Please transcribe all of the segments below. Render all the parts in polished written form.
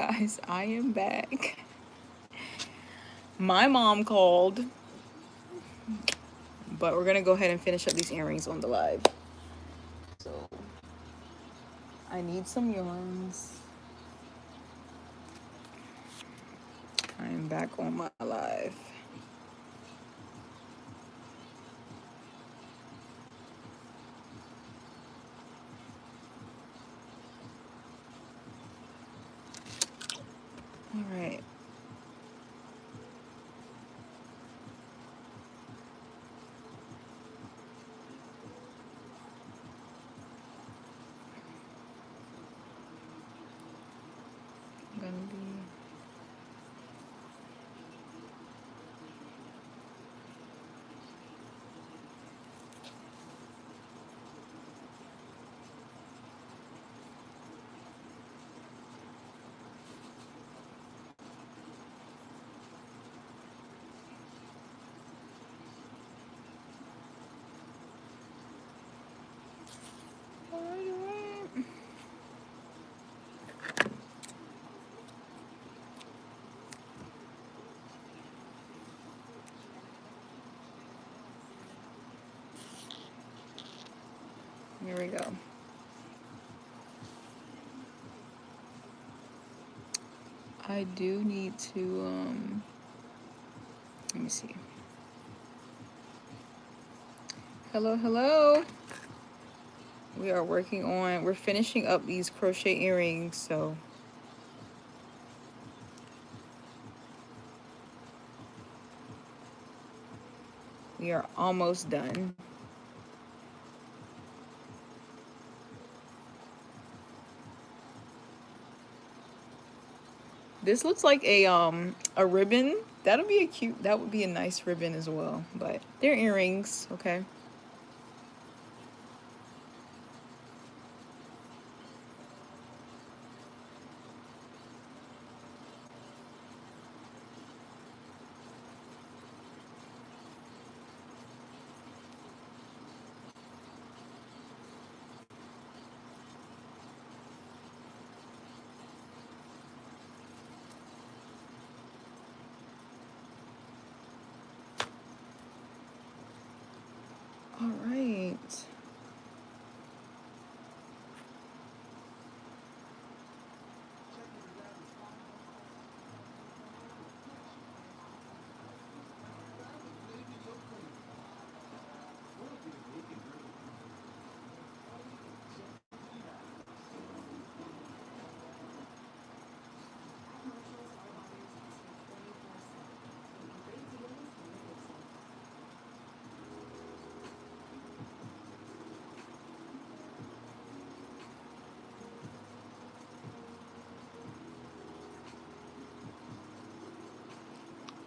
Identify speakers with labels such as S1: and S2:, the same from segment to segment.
S1: guys, I am back. My mom called, but we're gonna go ahead and finish up these earrings on the live. So I need some yarns. I am back on my live. All right. I'm gonna be. Here we go. I do need to let me see. Hello, hello. We are working on, we're finishing up these crochet earrings, so we are almost done. This looks like a ribbon. That would be a nice ribbon as well, but they're earrings, okay? All right.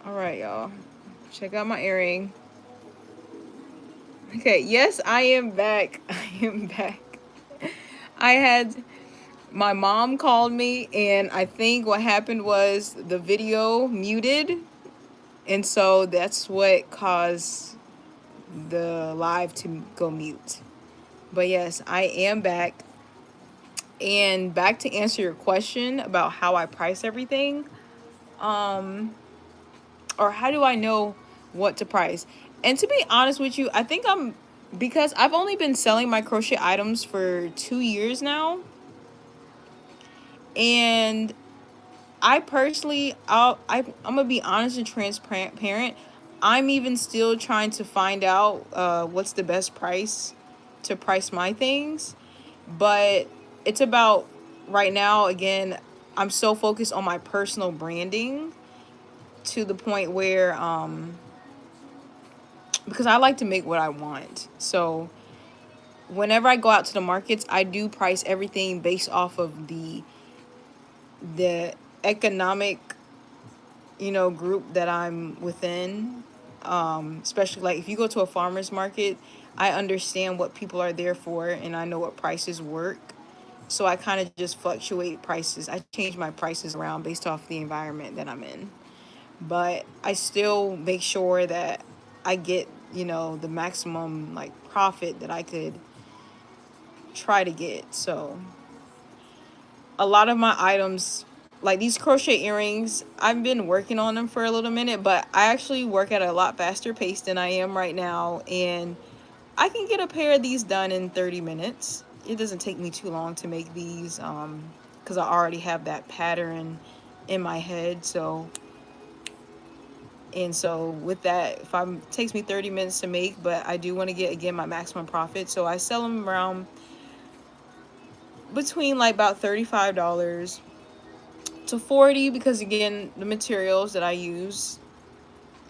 S1: All right, y'all. Check out my earring. Okay, yes, I am back. I am back. I had my mom called me, and I think what happened was the video muted, and so that's what caused the live to go mute. But yes, I am back. And back to answer your question about how I price everything, or how do I know what to price? And to be honest with you, I think because I've only been selling my crochet items for 2 years now, and I personally, I'm gonna be honest and transparent. I'm even still trying to find out what's the best price to price my things, but it's about right now. Again, I'm so focused on my personal branding to the point where because I like to make what I want. So whenever I go out to the markets, I do price everything based off of the economic, group that I'm within. Especially like if you go to a farmer's market, I understand what people are there for and I know what prices work. So I kind of just fluctuate prices. I change my prices around based off the environment that I'm in. But I still make sure that I get, the maximum like profit that I could try to get. So a lot of my items like these crochet earrings, I've been working on them for a little minute, but I actually work at a lot faster pace than I am right now, and I can get a pair of these done in 30 minutes. It doesn't take me too long to make these, because I already have that pattern in my head. So with that, if I'm it takes me 30 minutes to make, but I do want to get again my maximum profit, so I sell them around between like about $35 to 40, because again, the materials that I use,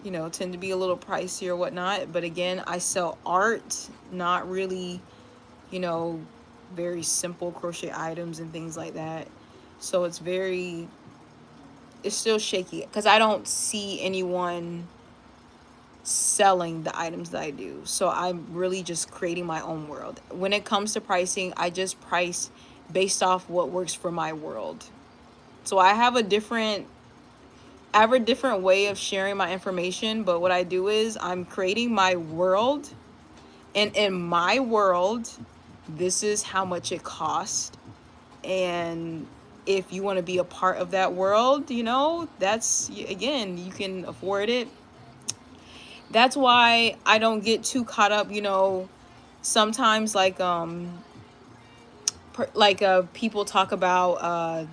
S1: tend to be a little pricey or whatnot. But again, I sell art, not really, you know, very simple crochet items and things like that. So it's still shaky because I don't see anyone selling the items that I do. So I'm really just creating my own world. When it comes to pricing, I just price based off what works for my world. So I have a different way of sharing my information, but what I do is I'm creating my world, and in my world, this is how much it costs. And if you want to be a part of that world, that's, again, you can afford it. That's why I don't get too caught up, sometimes like people talk about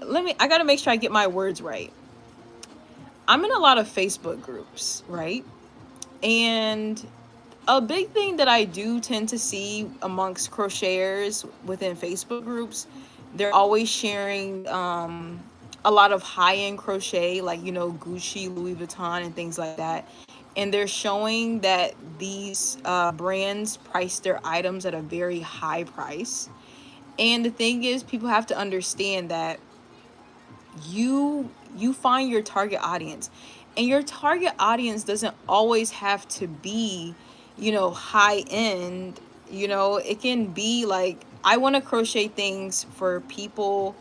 S1: I got to make sure I get my words right. I'm in a lot of Facebook groups, right? And a big thing that I do tend to see amongst crocheters within Facebook groups, they're always sharing a lot of high-end crochet, like, Gucci, Louis Vuitton, and things like that. And they're showing that these brands price their items at a very high price. And the thing is, people have to understand that you find your target audience, and your target audience doesn't always have to be high end. It can be like, I want to crochet things for people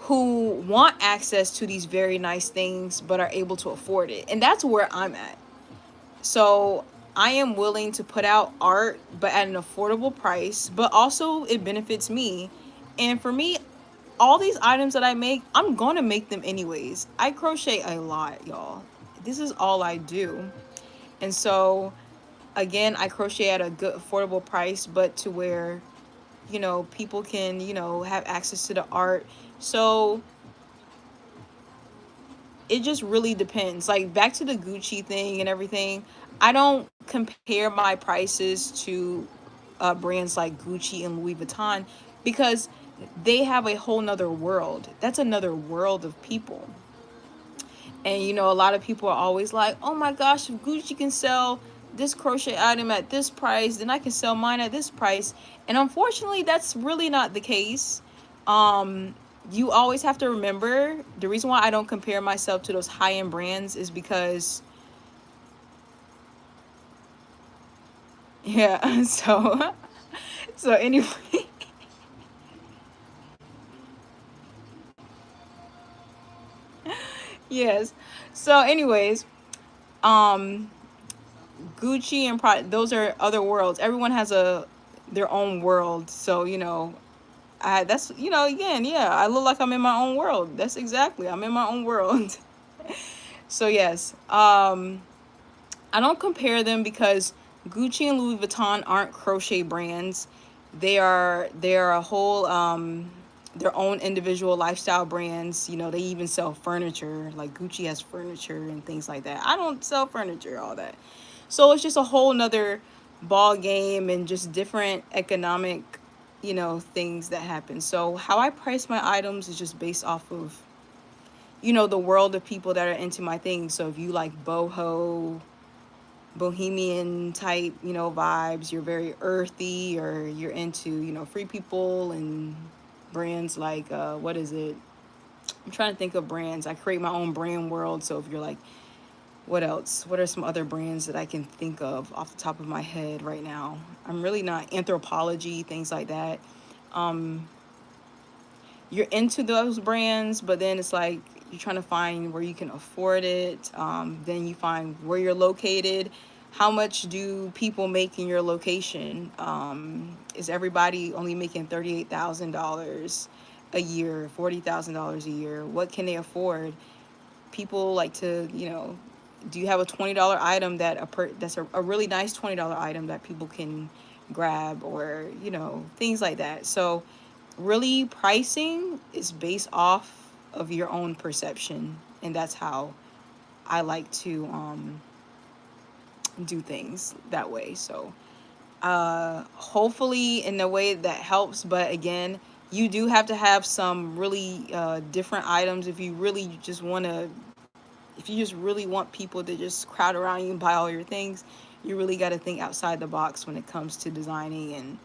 S1: who want access to these very nice things but are able to afford it, and that's where I'm at. So I am willing to put out art, but at an affordable price, but also it benefits me. And for me, all these items that I make, I'm going to make them anyways. I crochet a lot, y'all. This is all I do. And so, again, I crochet at a good, affordable price, but to where, people can, have access to the art. So it just really depends. Like, back to the Gucci thing and everything, I don't compare my prices to brands like Gucci and Louis Vuitton, because they have a whole nother world. That's another world of people. And a lot of people are always like, oh my gosh, if Gucci can sell this crochet item at this price, then I can sell mine at this price. And unfortunately, that's really not the case. You always have to remember, the reason why I don't compare myself to those high-end brands is because, yeah, so anyway. Yes. So anyways, um Gucci and Prada, those are other worlds. Everyone has their own world. So, that's, again, yeah, I look like I'm in my own world. That's exactly. I'm in my own world. So, yes. I don't compare them because Gucci and Louis Vuitton aren't crochet brands. They are a whole their own individual lifestyle brands. They even sell furniture. Like Gucci has furniture and things like that. I don't sell furniture, all that. So it's just a whole nother ball game, and just different economic, things that happen. So how I price my items is just based off of, the world of people that are into my things. So if you like bohemian type, vibes, you're very earthy, or you're into, free people and brands like, what is it? I'm trying to think of brands. I create my own brand world. So if you're like, what else? What are some other brands that I can think of off the top of my head right now? I'm really not. Anthropology, things like that. Um, you're into those brands, but then it's like you're trying to find where you can afford it. Then you find where you're located. How much do people make in your location? Is everybody only making $38,000? a year, $40,000 a year? What can they afford? People like to, do you have a $20 item that's a really nice $20 item that people can grab, or things like that. So really, pricing is based off of your own perception, and that's how I like to do things that way. So hopefully in a way that helps, but again, you do have to have some really different items if you really just want to, if you just really want people to just crowd around you and buy all your things. You really got to think outside the box when it comes to designing, and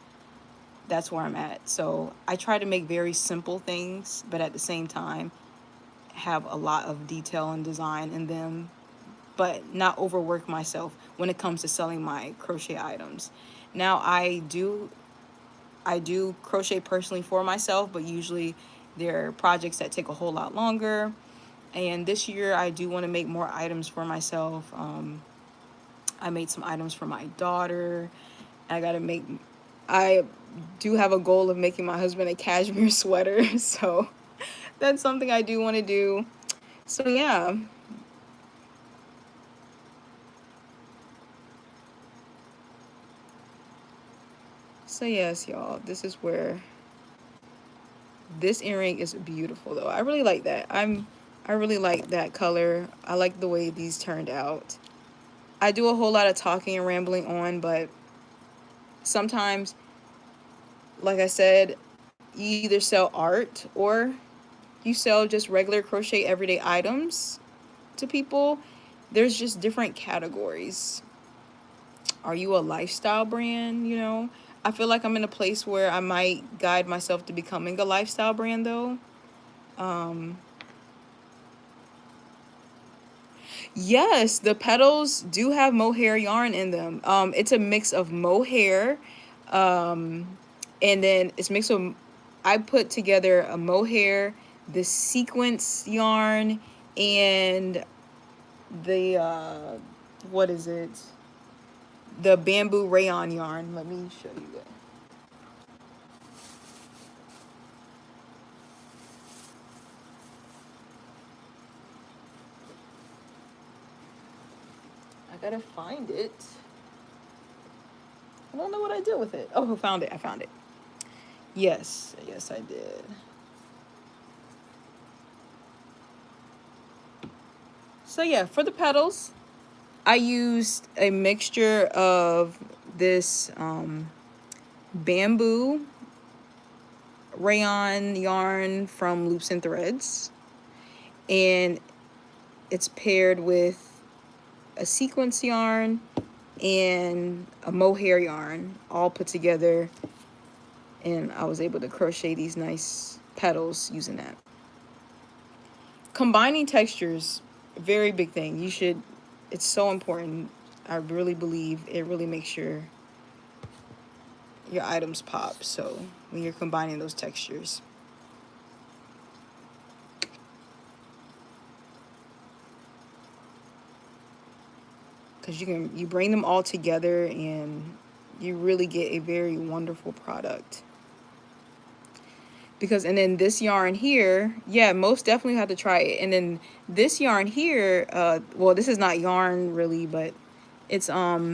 S1: that's where I'm at. So I try to make very simple things, but at the same time have a lot of detail and design in them, but not overwork myself when it comes to selling my crochet items. Now I do crochet personally for myself, but usually there are projects that take a whole lot longer. And this year I do want to make more items for myself. I made some items for my daughter. I do have a goal of making my husband a cashmere sweater. So that's something I do want to do. So yeah. So yes, y'all, this is where this earring is beautiful though. I really like that. I really like that color. I like the way these turned out. I do a whole lot of talking and rambling on, but sometimes, like I said, you either sell art or you sell just regular crochet everyday items to people. There's just different categories. Are you a lifestyle brand? I feel like I'm in a place where I might guide myself to becoming a lifestyle brand though. Um, yes, the petals do have mohair yarn in them. It's a mix of mohair, um, and then it's mixed with. I put together a mohair, the sequence yarn, and the what is it? The bamboo rayon yarn. Let me show you that. I gotta find it. I don't know what I did with it. Oh, I found it. I found it. Yes, I did. So yeah, for the petals, I used a mixture of this bamboo rayon yarn from Loops and Threads, and it's paired with a sequence yarn and a mohair yarn all put together, and I was able to crochet these nice petals using that. Combining textures, very big thing. It's so important. I really believe it really makes your items pop. So when you're combining those textures. Because you bring them all together and you really get a very wonderful product. And then this yarn here, yeah, most definitely have to try it. And then this yarn here, well, this is not yarn really, but it's what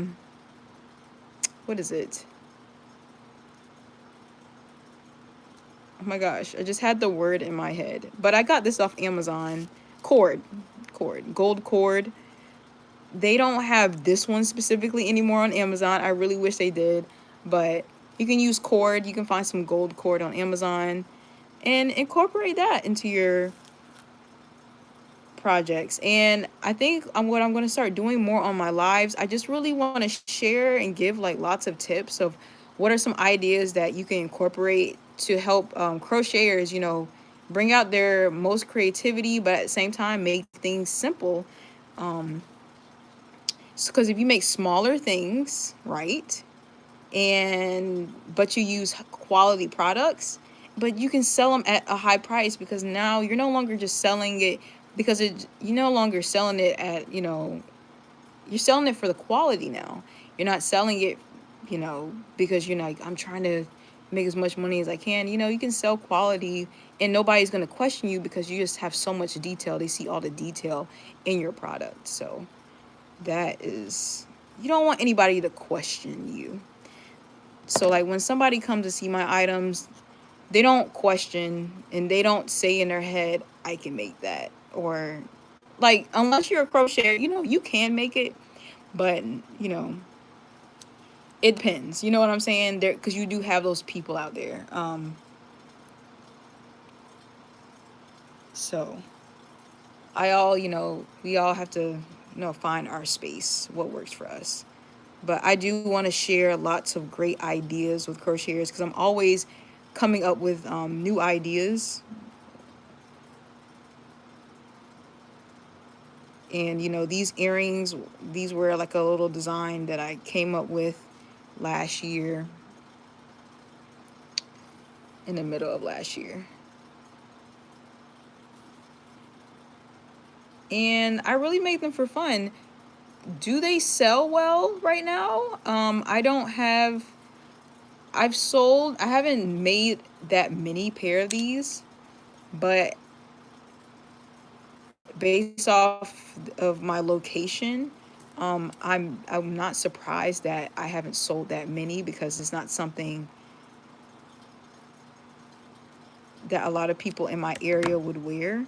S1: is it? Oh my gosh, I just had the word in my head. But I got this off Amazon. Gold cord. They don't have this one specifically anymore on Amazon. I really wish they did, but you can use cord. You can find some gold cord on Amazon and incorporate that into your projects. And I think what I'm going to start doing more on my lives. I just really want to share and give like lots of tips of what are some ideas that you can incorporate to help crocheters, bring out their most creativity, but at the same time make things simple. Because if you make smaller things, right, but you use quality products, but you can sell them at a high price, because now you're no longer just selling it you're no longer selling it at, you're selling it for the quality now. You're not selling it, because you're like, I'm trying to make as much money as I can. You can sell quality and nobody's going to question you because you just have so much detail. They see all the detail in your product. So that is, you don't want anybody to question you. So like when somebody comes to see my items, they don't question and they don't say in their head, I can make that. Or like, unless you're a crocheter, you know, you can make it, but you know, it depends. You know what I'm saying? There, because you do have those people out there. So you know, we all have to, you know, find our space, what works for us. But I do want to share lots of great ideas with crocheters because I'm always coming up with new ideas. And you know, these earrings, these were like a little design that I came up with last year, in the middle of last year. And I really make them for fun. Do they sell well right now? I don't have, I haven't made that many pair of these, but based off of my location, I'm not surprised that I haven't sold that many because it's not something that a lot of people in my area would wear.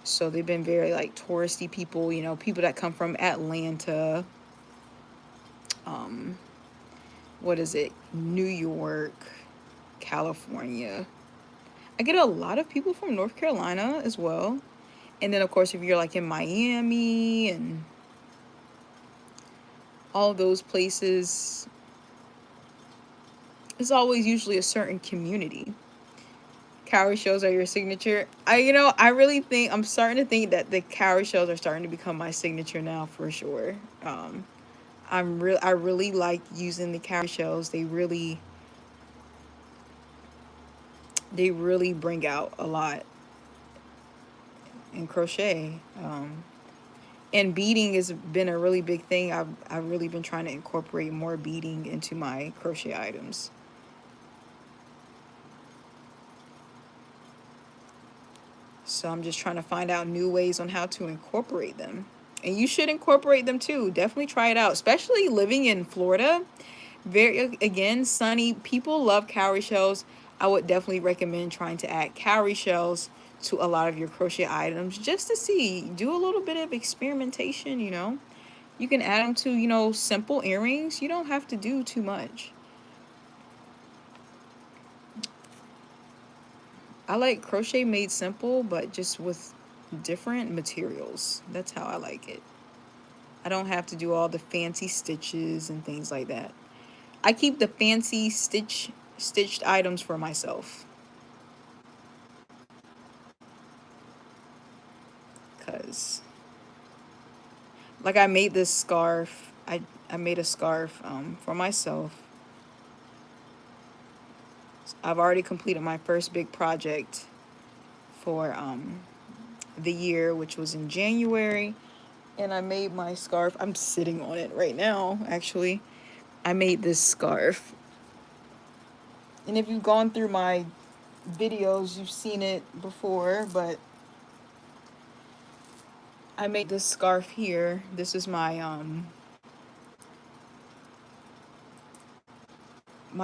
S1: So they've been very like touristy people, you know, people that come from Atlanta, um, what is it, New York, California. I get a lot of people from North Carolina as well. And then of course if you're like in Miami and all those places, it's always usually a certain community. Cowrie shows are your signature. You know, I really think, I'm starting to think that the cowrie shows are starting to become my signature now for sure. I really like using the cowrie shells. They really bring out a lot in crochet. And beading has been a really big thing. I've really been trying to incorporate more beading into my crochet items. So I'm just trying to find out new ways on how to incorporate them. And you should incorporate them too. Definitely try it out, especially living in Florida. Very, again, sunny. People love cowrie shells. I would definitely recommend trying to add cowrie shells to a lot of your crochet items just to see. Do a little bit of experimentation, you know. You can add them to, you know, simple earrings. You don't have to do too much. I like crochet made simple, but just with different materials. That's how I like it. I don't have to do all the fancy stitches and things like that. I keep the fancy stitched items for myself. Cause like I made this scarf. I made a scarf for myself. I've already completed my first big project for the year, which was in January. And I made my scarf. I'm sitting on it right now, actually. I made this scarf. And if you've gone through my videos, you've seen it before, but I made this scarf here. This is my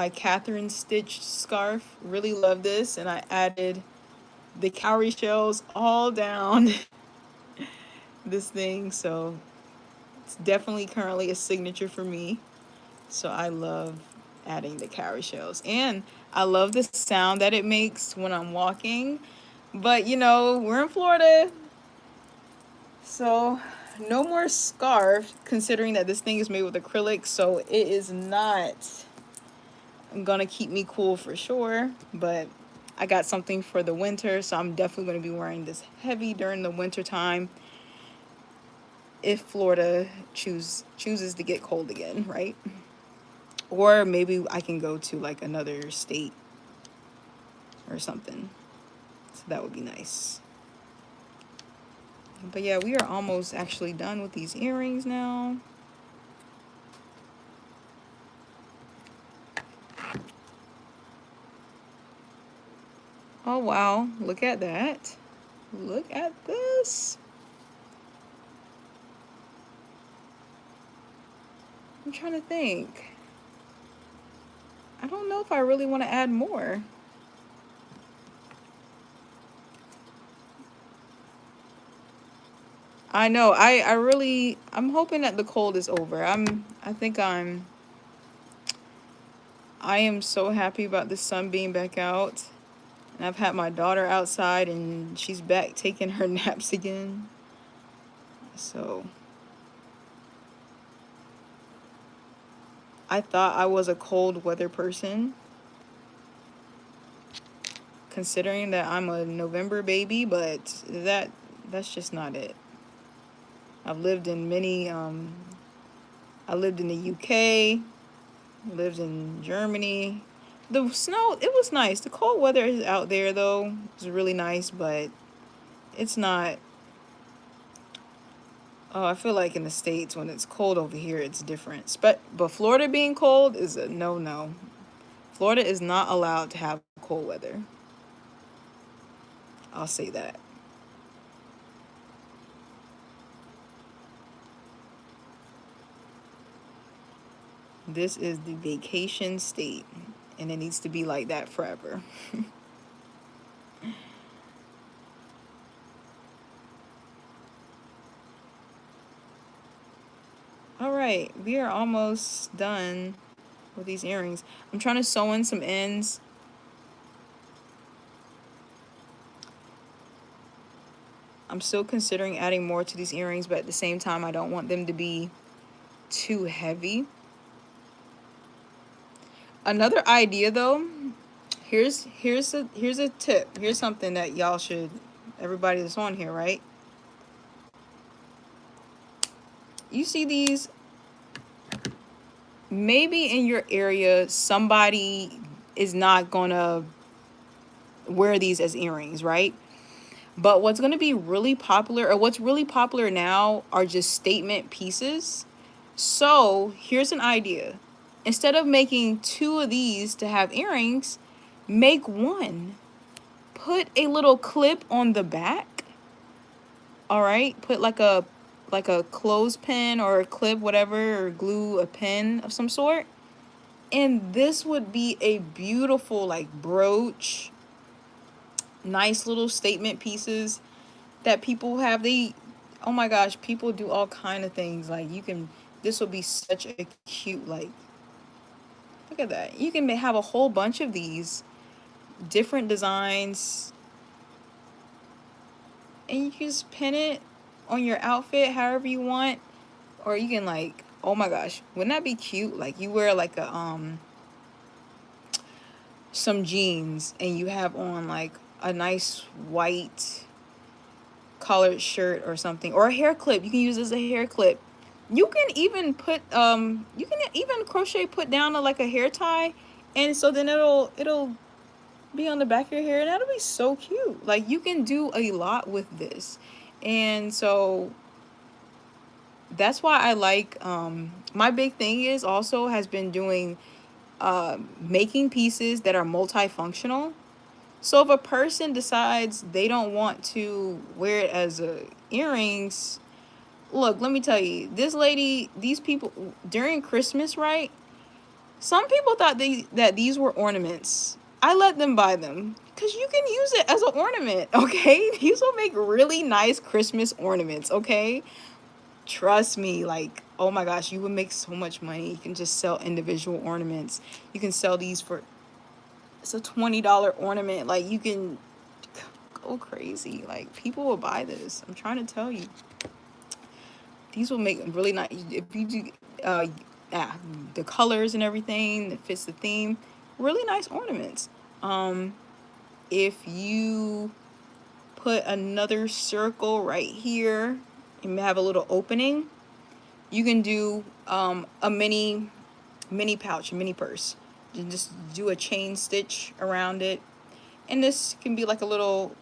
S1: Catherine stitched scarf. Really love this, and I added the cowrie shells all down this thing, so it's definitely currently a signature for me. So I love adding the cowrie shells, and I love the sound that it makes when I'm walking. But you know, we're in Florida, so no more scarf, considering that this thing is made with acrylic, so it is not gonna keep me cool for sure. But I got something for the winter, so I'm definitely gonna be wearing this heavy during the winter time if Florida chooses to get cold again, right? Or maybe I can go to like another state or something. So that would be nice. But yeah, we are almost actually done with these earrings now. Oh, wow. Look at that. Look at this. I'm trying to think. I don't know if I really want to add more. I know. I'm hoping that the cold is over. I am so happy about the sun being back out. And I've had my daughter outside and she's back taking her naps again. So I thought I was a cold weather person, considering that I'm a November baby, but that's just not it. I've lived in many I lived in the UK, lived in Germany. The snow, it was nice. The cold weather is out there though. It's really nice, but it's not. Oh, I feel like in the States when it's cold over here, it's different. But Florida being cold is a no. Florida is not allowed to have cold weather. I'll say that. This is the vacation state, and it needs to be like that forever. All right, we are almost done with these earrings. I'm trying to sew in some ends. I'm still considering adding more to these earrings, but at the same time, I don't want them to be too heavy. Another idea though, here's a tip. Here's something that y'all should, everybody that's on here, right? You see these, maybe in your area somebody is not gonna wear these as earrings, right? But what's going to be really popular, or what's really popular now, are just statement pieces. So here's an idea: instead of making two of these to have earrings, make one. Put a little clip on the back. All right, put like a clothespin or a clip, whatever, or glue a pin of some sort. And this would be a beautiful like brooch, nice little statement pieces that people have. Oh my gosh, people do all kind of things. Like you can, this will be such a cute, like, look at that. You can have a whole bunch of these different designs, and you can just pin it on your outfit however you want. Or you can like, oh my gosh, wouldn't that be cute? Like you wear like a some jeans and you have on like a nice white collared shirt or something, or a hair clip. You can use as a hair clip. You can even put you can even crochet, put down like a hair tie, and so then it'll be on the back of your hair, and that'll be so cute. Like you can do a lot with this. And so that's why I like my big thing is also has been doing making pieces that are multifunctional. So if a person decides they don't want to wear it as earrings, look, let me tell you, this lady, these people during Christmas, right? Some people thought that these were ornaments. I let them buy them because you can use it as an ornament, okay? These will make really nice Christmas ornaments, okay? Trust me, like, oh my gosh, you would make so much money. You can just sell individual ornaments. You can sell these for, it's a $20 ornament. Like, you can go crazy. Like, people will buy this. I'm trying to tell you. These will make really nice, if you do yeah, the colors and everything that fits the theme, really nice ornaments. If you put another circle right here and have a little opening, you can do a mini pouch, a mini purse. You just do a chain stitch around it, and this can be like a little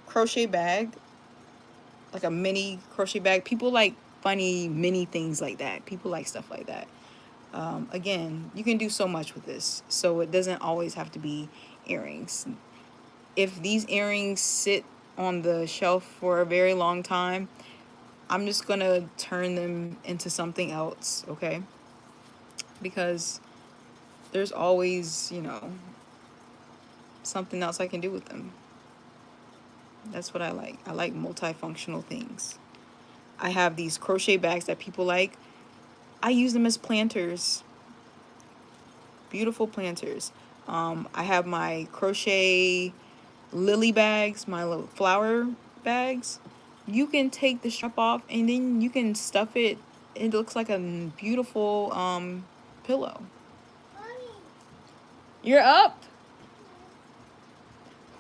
S1: crochet bag, like a mini crochet bag. People like funny mini things like that. People like stuff like that. Again, you can do so much with this, so it doesn't always have to be earrings. if these earrings sit on the shelf for a very long time, I'm just gonna turn them into something else, okay? Because there's always, you know, something else I can do with them. That's what I like. I like multifunctional things. I have these crochet bags that people like. I use them as planters. Beautiful planters. I have my crochet lily bags, my little flower bags. You can take the strap off and then you can stuff it. It looks like a beautiful pillow. You're up?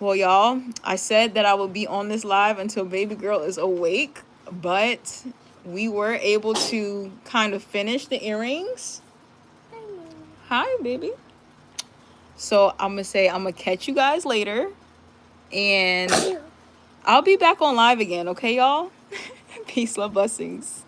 S1: Well, y'all, I said that I would be on this live until baby girl is awake, but we were able to kind of finish the earrings. Hi, baby. So I'm gonna say I'm gonna catch you guys later, and I'll be back on live again, okay, y'all? Peace, love, blessings.